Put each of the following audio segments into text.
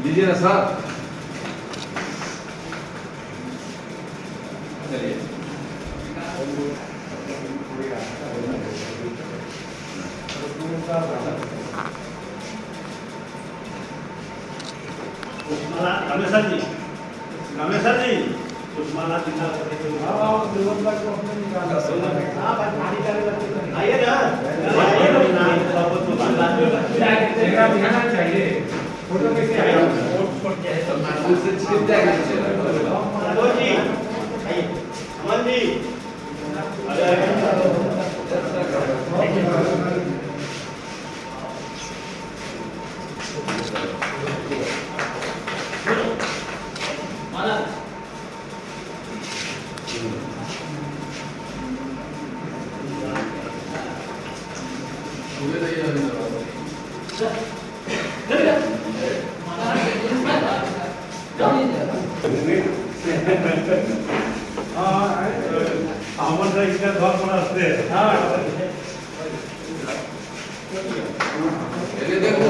लीजिए ना सर। चलिए रमेश जी उस्माना दिखा करके आइए ना चाहिए फोटो कैसे आएगा जी अमन जी আমরা এটা ঘর করা আছে হ্যাঁ ये देखो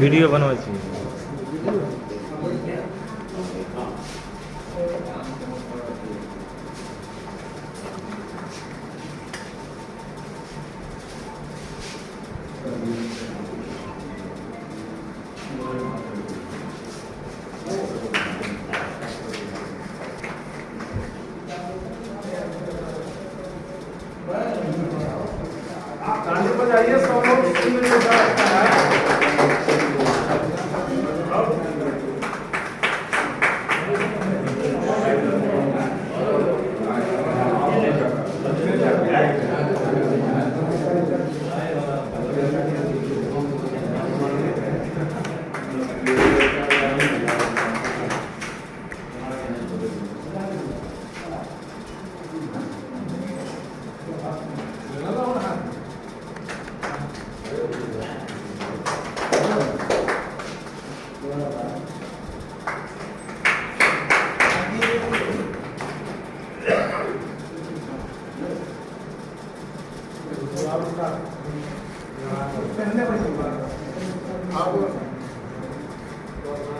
वीडियो बनवा छी गाने बजाइए सब लोग सुनने में मजा आता है।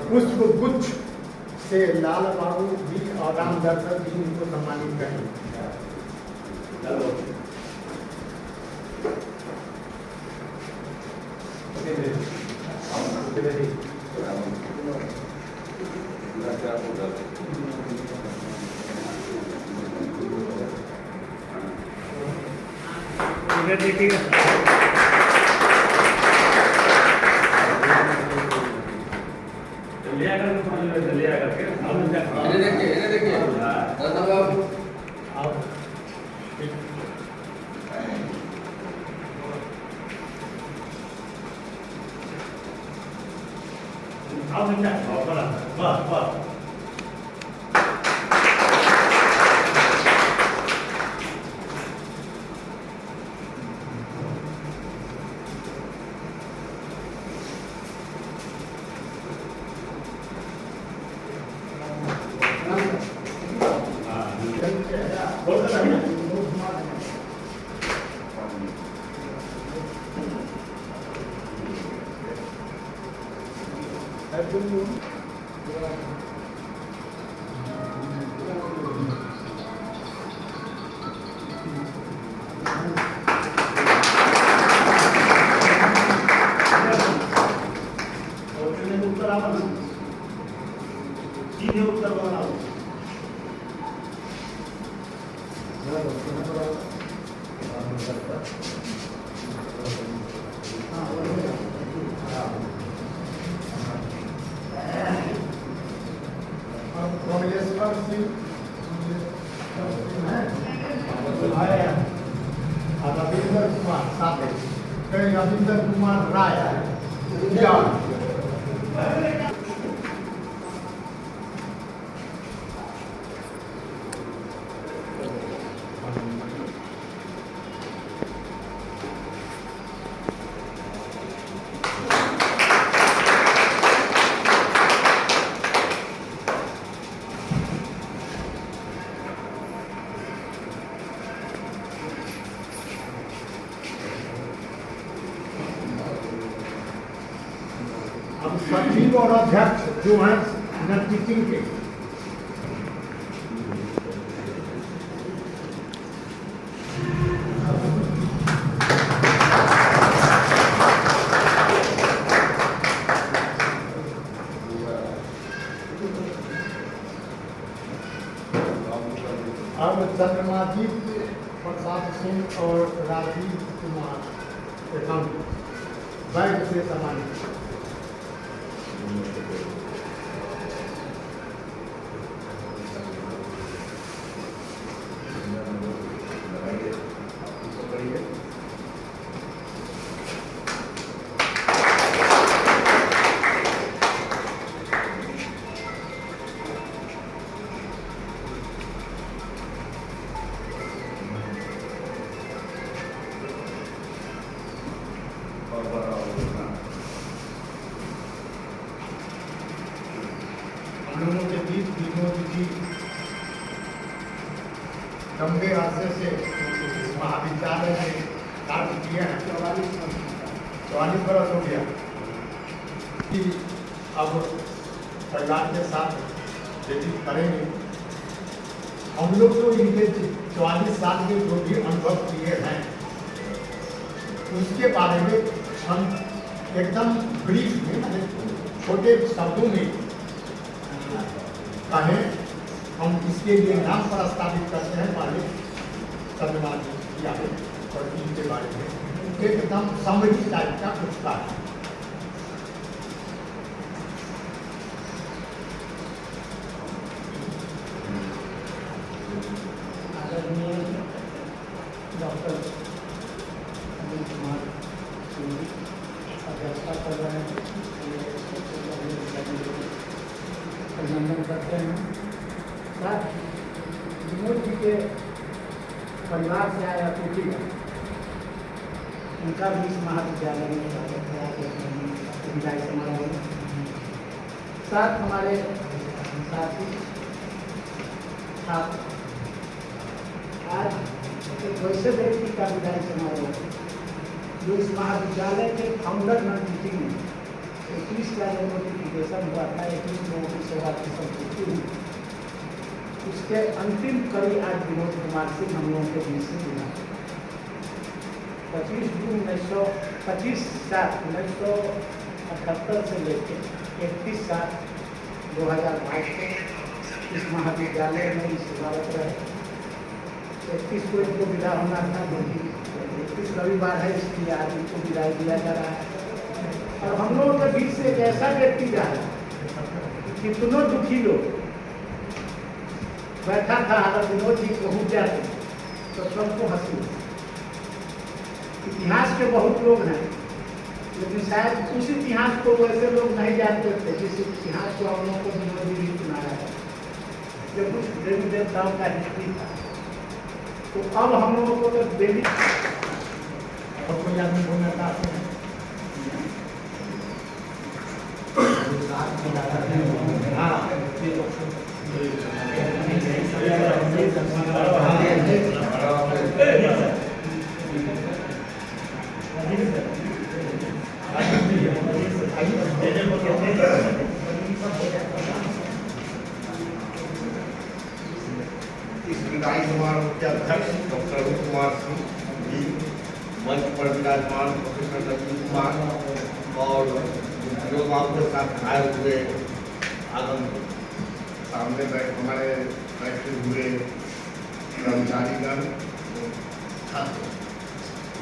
पुष्प गुच्छ से लाल बाबू जी और राम दर्शन जी इनको सम्मानित करें। इन्हें देखिए दादा बाबू आओ बेटा वाह वाह रविंद्र कुमार साथे रविंद्र कुमार राय सचिव और अध्यक्ष जो हैं नन टीचिंग के, अब चंद्रमाजीत प्रसाद सिंह और राजीव कुमार एकाउंट बैंक से सम्मानित। हम लोगों के बीच विनोद जी लंबे अरसे से इस महाविद्यालय में कार्य किए हैं। 44 बरस हो गया कि अब परिवार के साथ व्यतीत करेंगे। हम लोग तो इनके 44 साल के जो भी अनुभव किए हैं उसके बारे में हम एकदम ब्रीफ में छोटे शब्दों में कहें। हम इसके लिए नाम प्रस्तावित करते हैं पहले चंद्रमान जी आगे और इनके बारे में एकदम समरी टाइप का कुछ कार्य। आदरणीय डॉक्टर अनिल कुमार सिंह अध्यक्षता कर रहे हैं, अभिनंदन करते हैं। साथ विनोद जी के परिवार से आया अतिथि उनका भी इस महाविद्यालय में स्वागत है विदाई समारोह। साथ हमारे साथी छात्र आज एक वैसे व्यक्ति का विदाई समारोह जो इस महाविद्यालय के फाउंडर नन टीचिंग में 21 का जो नोटिफिकेशन हुआ था, 21 लोगों की सेवा की संतुष्टि हुई, उसके अंतिम कड़ी आज विनोद कुमार सिंह हम लोगों के बीच से मिला। 25 सात 1978 से लेकर 31 सात 2022 तक इस महाविद्यालय में इस सेवारत रहे। 31 को इनको विदा होना था, जो कि 31 रविवार है, इसलिए आज इनको विदाई दिया जा रहा है। और हम लोगों के बीच से एक ऐसा व्यक्ति जा रहा है, कितनों दुखी लोग बैठा था, अगर विनोद जी पहुंच जाते तो सबको हंसी। इतिहास के बहुत लोग हैं, लेकिन शायद उस इतिहास को वैसे लोग नहीं जानते थे जिस इतिहास को हम लोगों को विनोद जी ने सुनाया है, जो कुछ देवी देवताओं का हिस्ट्री था। तो अब हम लोगों को तो देवी और कोई आदमी बोलना चाहते हैं? इस विदाई समारोह के अध्यक्ष डॉक्टर अरुण कुमार सिंह जी, मंच पर विराजमान प्रोफेसर रजनी कुमार और जो आपके साथ आए हुए आगम सामने हमारे बैठे हुए कर्मचारीगण छात्र।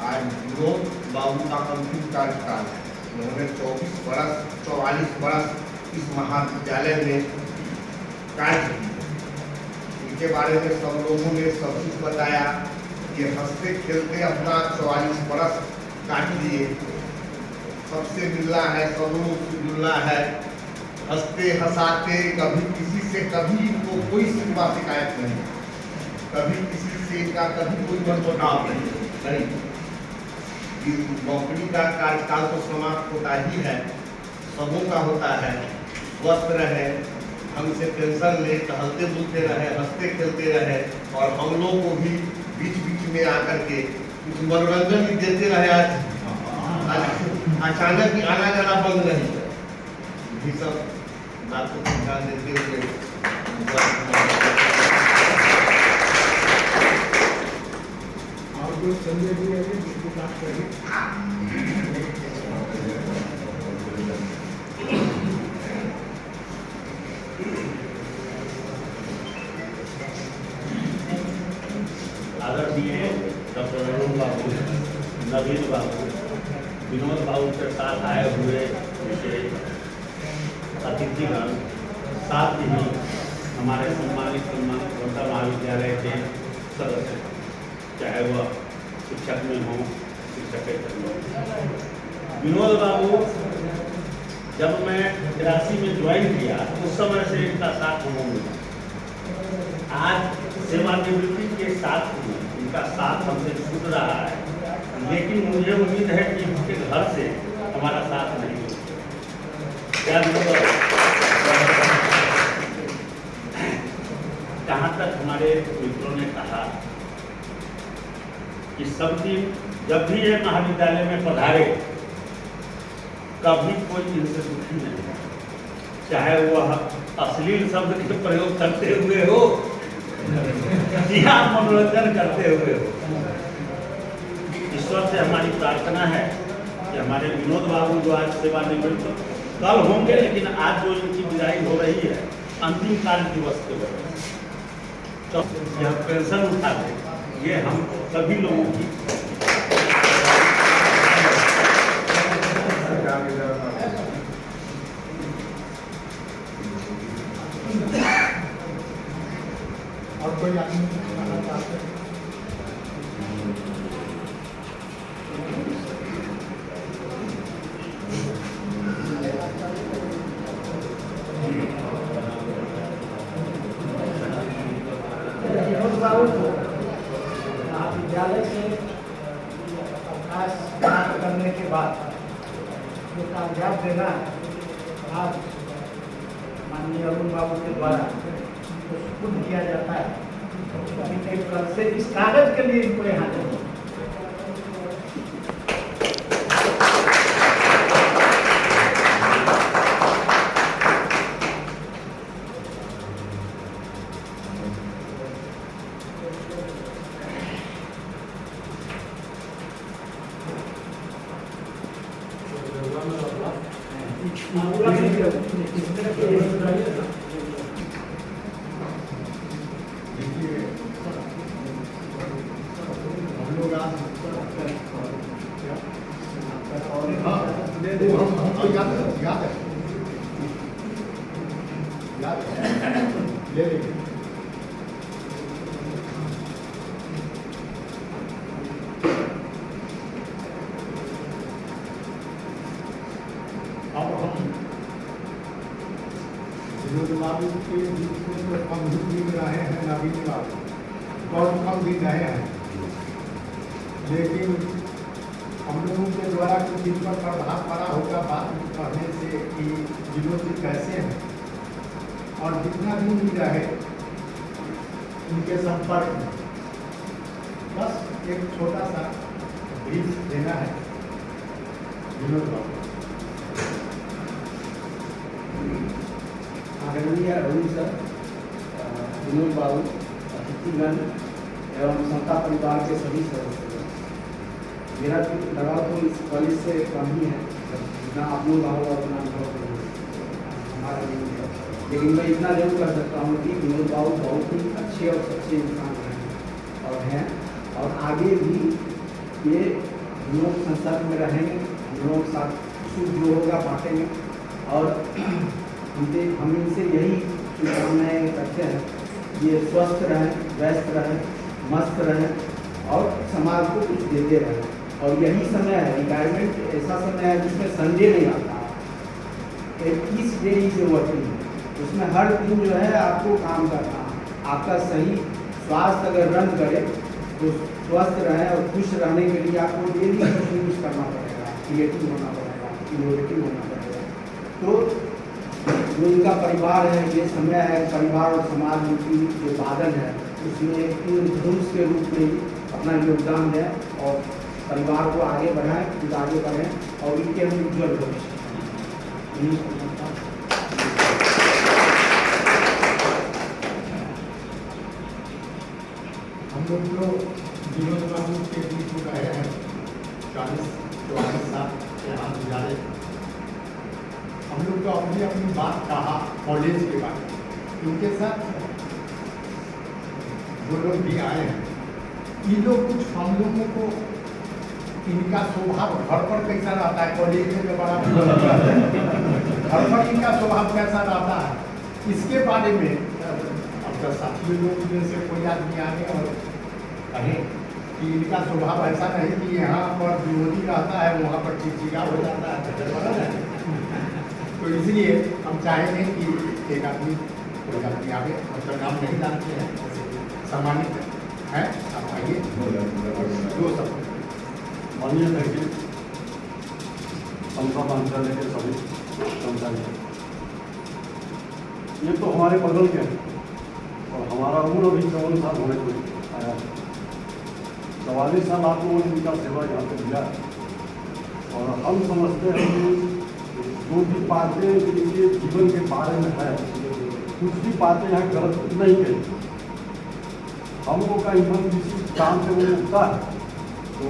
आज विनोद बाबू का अंतिम कार्यकाल है। उन्होंने 44 बरस इस महाविद्यालय में कार्य किया। इनके बारे में सब लोगों ने सब कुछ बताया। ये हंसते खेलते अपना 44 बरस काट दिए। सबसे मिलना है, सब लोगों से मिलना है, हंसते हंसाते, कभी किसी से कभी इनको कोई शिकवा शिकायत नहीं, कभी किसी से इनका कभी कोई मनमुटाव नहीं। इस नौकरी का कार्यकाल तो समाप्त होता ही है, सबों का होता है। स्वस्थ रहे, हमसे टेंशन ले, टहलते बुलते रहे, हंसते खेलते रहे और हम लोग को भी बीच बीच में आकर के कुछ मनोरंजन भी देते रहे। आज अचानक आना जाना बंद नहीं। भी सब बातों को ध्यान देते हुए और कोई संदेश भी है जिसकी बात करें? आदरणीय डॉक्टर अरुण बाबू, नवीन बाबू, विनोद बाबू के साथ आए हुए विशेष अतिथिगण, साथ ही हमारे सम्मानित गोड्डा महाविद्यालय के सदस्य, चाहे वह शिक्षक में हों, शिक्षकेतर में हों। विनोद बाबू जब मैं 83 में ज्वाइन किया उस समय से इनका साथ हमको मिला। आज सेवानिवृत्ति के साथ में इनका साथ हमसे छूट रहा है, लेकिन मुझे उम्मीद है कि इनके घर से हमारा साथ नहीं होगा। जहाँ तक हमारे मित्रों ने कहा कि सब दिन जब भी ये महाविद्यालय में पधारे कभी कोई इनसे दुखी नहीं है, चाहे वह अश्लील शब्द के प्रयोग करते हुए हो या मनोरंजन करते हुए हो। ईश्वर से हमारी प्रार्थना है कि हमारे विनोद बाबू जो आज सेवानिवृत्त कल होंगे, लेकिन आज जो इनकी विदाई हो रही है अंतिम कार्य दिवस के वजह से, तो यह पेंशन उठा दे, ये हम सभी लोगों की और कोई आदमी कहना चाहते हैं? विनोद बाबू को महाविद्यालय से अवकाश प्राप्त करने के बाद जो कागजात देना है आज माननीय अरुण बाबू के द्वारा तो सुपुर्द किया जाता है। अभी कल से इस कागज के लिए इनको यहाँ जाना देखिए, हम लोग आज हाँ, हमको याद है ले लेंगे। अब हम विनोद बाबू के बीच में तो कम ही मिल रहे हैं, नवीन बाबू बहुत कम भी रहे हैं, लेकिन हम लोगों के द्वारा कुछ इन पर प्रभाव पड़ा होगा बात कहने से कि विनोद जी कैसे हैं, और जितना भी मिल रहे उनके संपर्क में बस एक छोटा सा ब्रीफ देना है विनोद बाबू। आदरणीय अरुण सर, विनोद बाबू, अतिथिगण एवं संस्था परिवार के सभी सदस्य, मेरा लगाव तो इस कॉलेज से कम ही है, जितना आप लोग आओ अपना अनुभव हमारा नहीं है, लेकिन मैं इतना जरूर कर सकता हूँ कि विनोद बाबू बहुत ही अच्छे और सच्चे इंसान हैं और हैं, और आगे भी ये हम लोग संसद में रहेंगे, हम लोग साथ सुख जो होगा बांटेंगे, और हम इनसे यही शुभकामनाएँ करते हैं, ये स्वस्थ रहें, व्यस्त रहें, मस्त रहें और समाज को कुछ देते रहें। और यही समय है, रिटायरमेंट ऐसा समय है जिसमें संडे नहीं आता, 21 डे इज वर्किंग, उसमें हर दिन जो है आपको काम करना, आपका सही स्वास्थ्य अगर रन करे तो स्वस्थ रहें और खुश रहने के लिए आपको डेली कुछ यूज करना पड़ेगा, क्रिएटिव होना पड़ेगा, इनोवेटिव होना पड़ेगा। तो जो इनका परिवार है, ये समय है, परिवार और समाज की जो बादल है उसमें इन धनुष के रूप में अपना योगदान दें और परिवार को आगे बढ़ाएं, खुद आगे बढ़ें और इनके हम उज्ज्वल भविष्य। लोग तो विनोद बाबू के बीच में रहे हैं 40-44 साल यहाँ गुजारे। हम लोग तो अपनी अपनी बात कहा कॉलेज के बारे में, इनके साथ जो लोग भी आए हैं ये लोग कुछ हम लोगों को इनका स्वभाव घर पर कैसा रहता है, कॉलेज में जो बड़ा घर पर इनका स्वभाव कैसा रहता है इसके बारे में अब तो साथियों लोग में से कोई आदमी आए और कहें कि इनका स्वभाव ऐसा नहीं कि यहाँ पर विरोधी रहता है वहाँ पर चिड़चिड़ा हो जाता है। तो इसलिए हम चाहेंगे कि एक आदमी कोई आदमी आगे, मतलब नाम नहीं जानते हैं, सम्मानित है, आप आइए दो सब माननीय तहसील संस्था मंत्रालय के सभी कर्मचारी, ये तो हमारे बगल के हैं और हमारा उम्र अभी 54 साल होने को आया है। 44 साल आप लोगों ने उनका सेवा यहाँ पे दिया और हम समझते हैं कि जो भी बातें इनके जीवन के बारे में है कुछ भी बातें यहाँ गलत नहीं गई। हम लोग का ईमान किसी काम से वो उठता है तो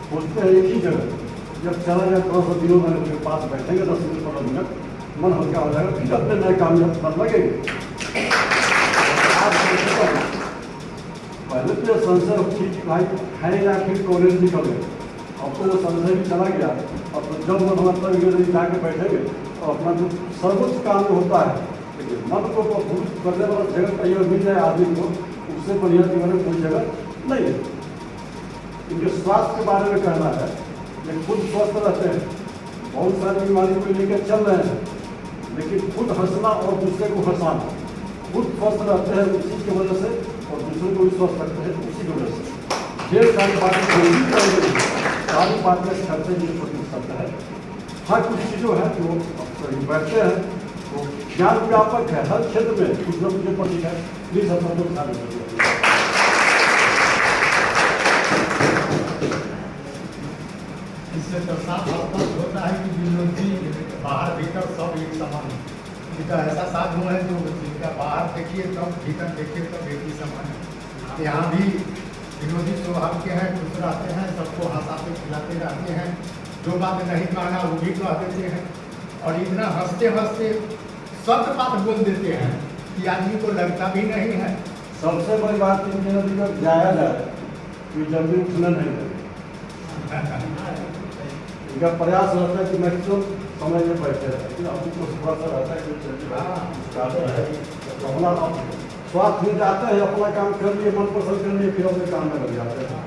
सोचते हैं एक ही जगह जब चला जाए थोड़ा सा दिनों में उनके पास बैठेंगे 10 मिनट 15 मिनट मन हल्का हो जाएगा, फिर अपने नए काम जब कर लगेंगे। पहले तो संशय थी कि भाई है या फिर कॉलेज निकल गए, अब तो वो संशय भी चला गया। अब तो जब मन मतलब जाके बैठेंगे और अपना जो सर्वोच्च काम होता है मन को प्रफुल्लित करने वाला जगह कहीं और मिल जाए आदमी को, उससे बढ़िया जीवन में कोई जगह नहीं है। इनके स्वास्थ्य के बारे में कहना है ये खुद स्वस्थ रहते हैं, बहुत सारी बीमारी को लेकर चल रहे हैं, लेकिन खुद हंसना और दूसरे को हंसाना, खुद स्वस्थ रहते हैं उसी की वजह से और दूसरे को भी स्वस्थ रखते हैं उसी की वजह से। ढेर सारी बातें सारी बातें करते हैं सकता है। हर कुछ चीज़ों है जो बैठते हैं तो ज्ञान व्यापक है, हर क्षेत्र में कुछ न कुछ प्रतीक है। प्लीज हम लोग इससे तो साफ होता है कि विनोद जी बाहर भीतर सब एक समान है। इनका ऐसा साधु है जो जिनका बाहर देखिए तब भीतर देखिए तब एक ही समान है। यहाँ भी विनोदी स्वभाव के हैं, खुश रहते हैं, सबको हंसाते खिलाते रहते हैं, जो बात नहीं कहना वो भी कह देते हैं और इतना हंसते हंसते सब बात बोल देते हैं कि आदमी को लगता भी नहीं है। सबसे बड़ी बात इनके नदी का जाया जाए कि जल्दी उठना नहीं है। इनका प्रयास रहता है कि मैक्सिमम समय में बैठे रहते हैं, अभी तो थोड़ा सा रहता है कि अपना स्वास्थ्य में जाते हैं, अपना काम कर लिए, मन पसंद कर लिए, फिर अपने काम में लग जाते हैं।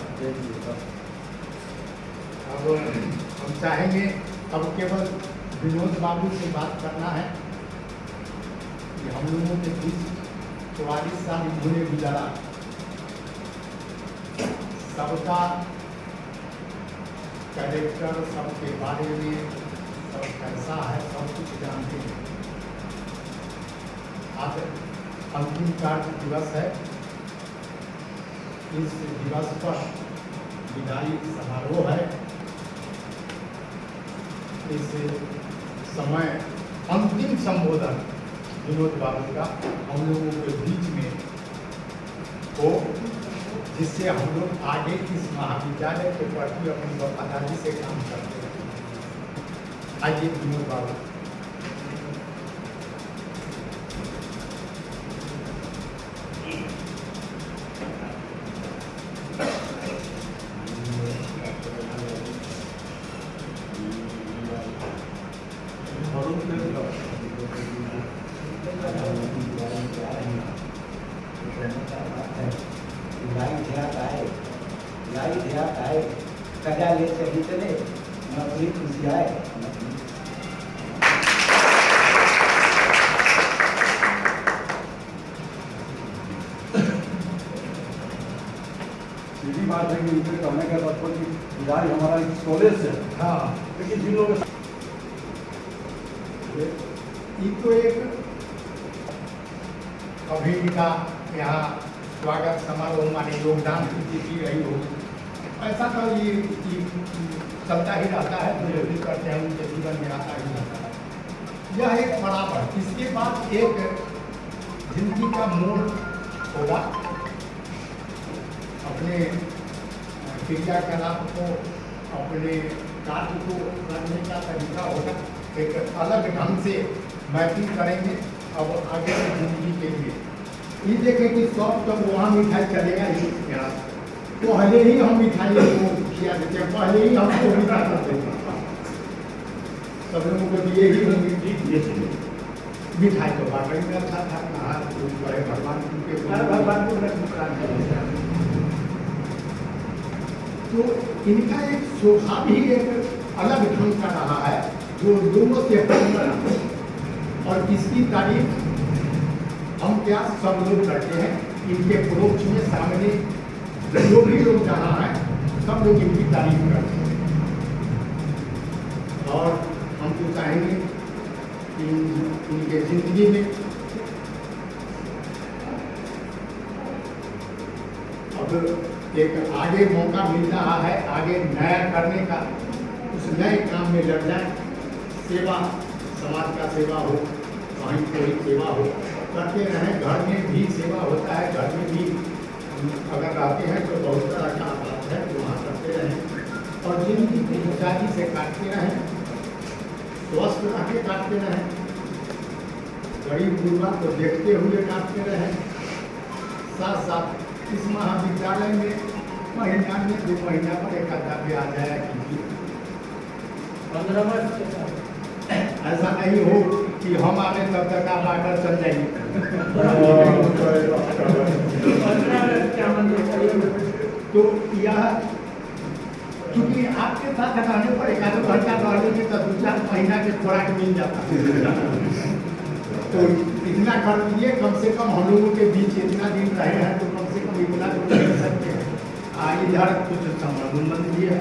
अब हम चाहेंगे अब केवल विनोद बाबू से बात करना है कि हम लोगों के बीच 44 साल इन्होंने गुजारा, सबका कैरेक्टर सबके बारे में सब कैसा है सब कुछ जानते हैं। आज अंतिम कार्य दिवस है, इस दिवस पर विदाई समारोह है। इस समय अंतिम संबोधन विनोद बाबू का हम लोगों के बीच में हो, जिससे हम लोग आगे इस महाविद्यालय के प्रति अपनी वफादारी से काम करते हैं। आइए विनोद बाबू। कजा ले चली चले नौकरी खुशी आए। सीधी बात है कि उनसे कहने का मतलब कि विदाई हमारा इस कॉलेज से, हाँ, लेकिन जिन लोगों ये तो एक अभी इनका यहाँ स्वागत समारोह माने योगदान की तिथि रही होगी, ऐसा तो ये चलता ही रहता है, जो भी करते हैं उनके जीवन में आता ही रहता है। यह एक बराबर, इसके बाद एक जिंदगी का मोड़ होगा अपने क्रियाकलाप को, अपने कार्य को करने का तरीका होगा, एक अलग ढंग से मैपिंग करेंगे अब आगे की जिंदगी के लिए। ये देखें कि सब तक वहाँ मिठाई चलेगा ही यहाँ, पहले ही हम मिठाई को खिला देते हैं, पहले ही हमको मिठा कर देते हैं, सब लोगों को दिए ही होंगे मिठाई। तो वाकई में अच्छा था, कहा बड़े भगवान के भगवान को नुकसान है। तो इनका एक स्वभाव ही एक अलग ढंग का रहा है जो लोगों से हटकर, और इसकी तारीफ हम क्या सब लोग करते हैं, इनके परोक्ष में सामने जो भी लोग जहाँ हैं सब लोग इनकी तारीफ करते हैं। और हम तो चाहेंगे कि उनके जिंदगी में अब एक आगे मौका मिल रहा है, आगे नया करने का, उस नए काम में लग जाए। सेवा, समाज का सेवा हो, कहीं कोई सेवा हो, करते रहें। घर में भी सेवा होता है, घर में भी अगर रहते हैं तो बहुत तरह का बात है, वहाँ करते रहें और जिंदगी को ऊंचाई से काटते रहें, स्वस्थ रह के काटते रहें, गरीब गुरबा को देखते हुए काटते रहें। साथ साथ इस महाविद्यालय में महीना में 2 महीना पर एक आधा भी आ जाया कीजिए। 15 वर्ष के साथ ऐसा नहीं हो कि हम आने तब तक आप आकर चल जाएंगे। तो यह क्योंकि आपके साथ रहने पर 1 घंटा रहने तो 2-4 महीना के खुराक मिल जाता है। तो इतना कर लीजिए, कम से कम हम लोगों के बीच इतना दिन रहे हैं तो कम से कम इतना तो कर सकते हैं। इधर कुछ संबंध भी है,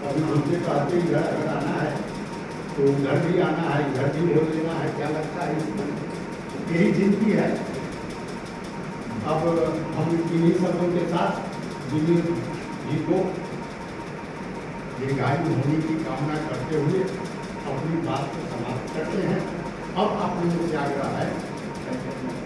अभी हमसे कहते इधर अगर आना है तो उधर भी आना है, इधर भी बोल लेना है, क्या लगता है इसमें यही जिंदगी है। अब हम इन्हीं शब्दों के साथ विनोद जी को दीर्घायु होने की कामना करते हुए अपनी बात को समाप्त करते हैं। अब आप लोगों से आग्रह है